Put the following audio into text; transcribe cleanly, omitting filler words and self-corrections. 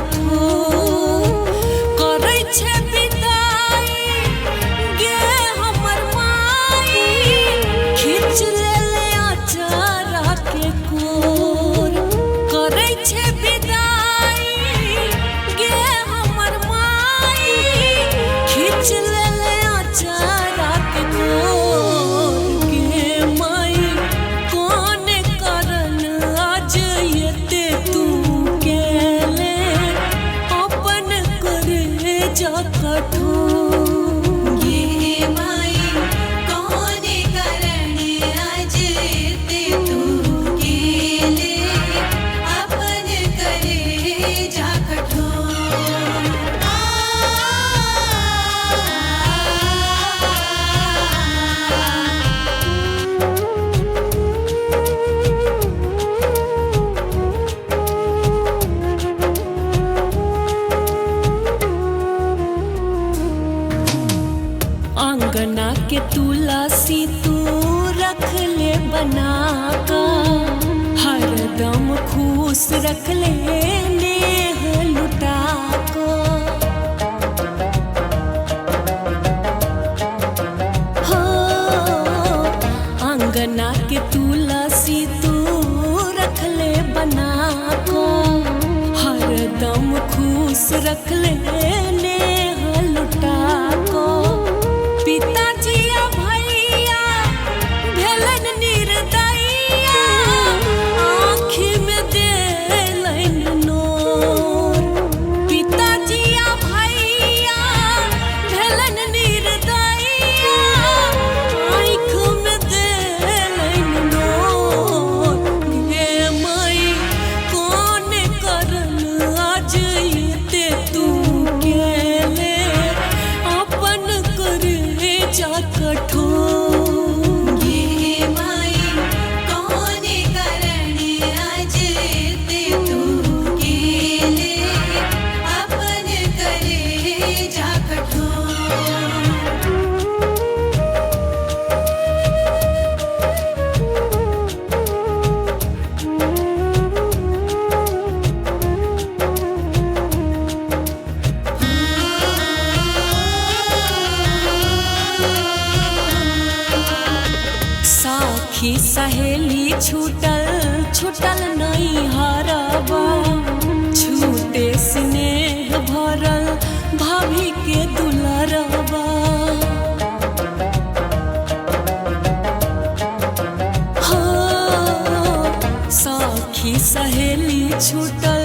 कठोर करै छै विदाई गे हमर माई खींच लेले आचारा के कोर करै छै विदाई गे हमर माई खींच लेले आचारा के कोर गे माई कौन करन आज येते तू केले अपन करे जा कठोर ये माई कौन करण आज ते तू केले अपन करे जा कठोर आंगना के तुलसी तू रख ले बना का हरदम खुश रख ले नेह लुटा को हो आंगना के तुलसी तू रख ले बना को हरदम खुश रख ले नेह लुटा को पिताजी आ भैया भेलन निर्दयिया आँखि में देलन नोर पिताजी आ भैया भेलन निर्दयिया आँखि में देलन नोर गे माई कौन करन आज येते तू केले अपन करे जा कठोर ये माई कौन करण आज ते तू केले अपन करे जा कठोर साखी सहेली छूटल छूटल नहीं हरबा छूटे स्नेह भरल भाभी के दुलरबा हो साखी सहेली छूटल